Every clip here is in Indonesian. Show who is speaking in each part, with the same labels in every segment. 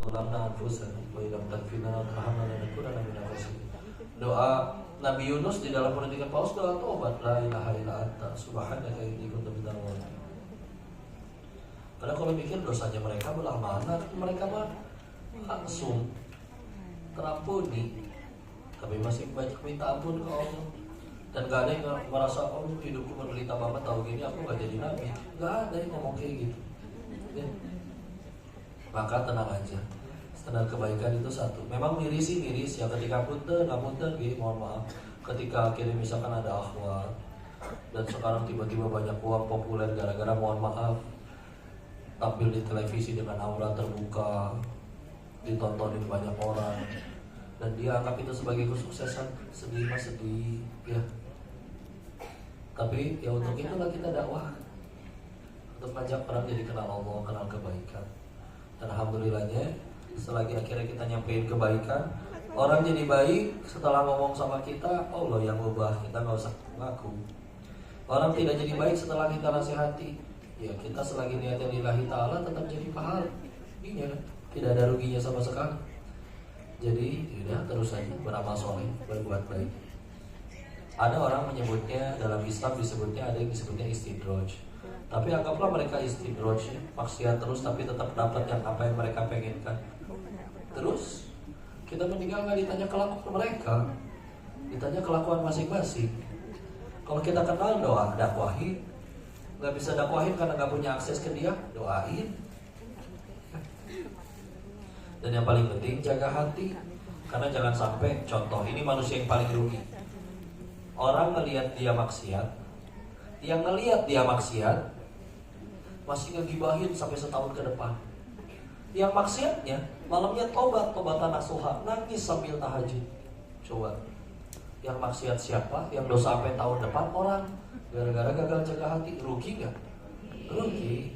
Speaker 1: ظلمنا أنفسنا وإن لم تغفر لنا وترحمنا lanakunanna minal khasirin. Doa Nabi Yunus di dalam perhentikan paus, doa taubat, la ilaha illa anta subhanaka inni kuntu minadz zalimin. Karena kalau mikir dosanya mereka belah mana, mereka mah langsung terampuni, tapi masih banyak minta ampun ke Allah. Dan gak ada yang merasa, oh hidupku menderita banget tahu gini aku gak jadi nabi. Gak ada yang ngomong kayak gitu ya. Maka tenang aja, standar kebaikan itu satu. Memang miris sih miris ya, ketika punten gitu, mohon maaf. Ketika akhirnya misalkan ada akhwat dan sekarang tiba-tiba banyak uang populer gara-gara mohon maaf tampil di televisi dengan aura terbuka, ditontonin banyak orang, dan dia anggap itu sebagai kesuksesan. Sedih mas sedih ya. Tapi ya untuk itulah kita dakwah, untuk ngajak orang jadi kenal Allah, kenal kebaikan. Dan alhamdulillahnya selagi akhirnya kita nyampein kebaikan, orang jadi baik setelah ngomong sama kita, Allah yang ubah, kita gak usah ngaku. Orang tidak jadi baik setelah kita nasihati, ya kita selagi niatnya lillahi ta'ala tetap jadi pahala. Iya, tidak ada ruginya sama sekali. Jadi ya terus saja beramal soleh, berbuat baik. Ada orang menyebutnya, dalam Islam disebutnya, ada yang disebutnya istidraj. Tapi anggaplah mereka istidraj, maksiat terus tapi tetap dapat yang apa yang mereka penginkan. Terus kita meninggal nggak ditanya kelakuan mereka, ditanya kelakuan masing-masing. Kalau kita kenal doa, dakwahin. Nggak bisa dakwahin karena nggak punya akses ke dia, doain. Dan yang paling penting jaga hati, karena jangan sampai, contoh ini manusia yang paling rugi. Orang ngelihat dia maksiat, yang ngelihat dia maksiat masih ngegibahin sampai setahun ke depan. Yang maksiatnya malamnya tobatan nasuha, nangis sambil tahajud. Coba, yang maksiat siapa? Yang dosa sampai tahun depan orang gara-gara gagal jaga hati, rugi nggak? Rugi.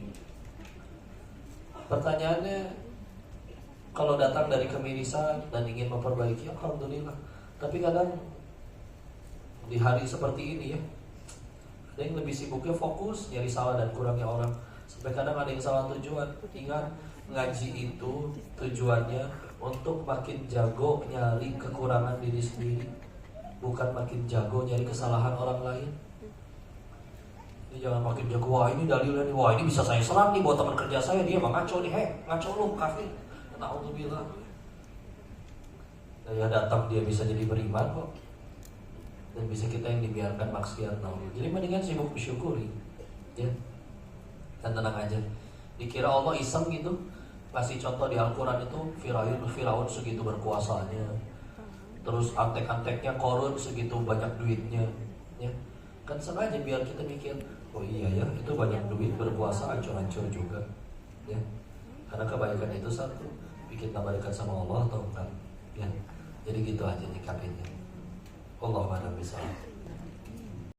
Speaker 1: Pertanyaannya, kalau datang dari kemirisan dan ingin memperbaiki, alhamdulillah. Tapi kadang di hari seperti ini ya, ada yang lebih sibuknya fokus nyari salah dan kurangnya orang. Sampai kadang ada yang salah tujuan. Ingat, ngaji itu tujuannya untuk makin jago nyari kekurangan diri sendiri, bukan makin jago nyari kesalahan orang lain. Ini jangan makin jago, wah ini dalilnya nih, wah ini bisa saya serang nih buat teman kerja saya, dia mah ngaco nih, ngaco lu kafir. Na'udzubillah. Ya datang dia bisa jadi beriman kok. Dan bisa kita yang dibiarkan maksiat. Jadi mendingan sibuk bersyukuri ya. Dan tenang aja, dikira Allah iseng gitu kasih contoh di Al-Quran itu Firaun segitu berkuasanya, terus antek-anteknya Korun segitu banyak duitnya ya. Kan sengaja biar kita mikir, oh iya ya itu banyak duit berkuasa hancur-hancur juga ya. Karena kebaikan itu satu, bikin tambah dekat sama Allah atau enggak ya. Jadi gitu aja nyikapinnya. Allahumma bisa.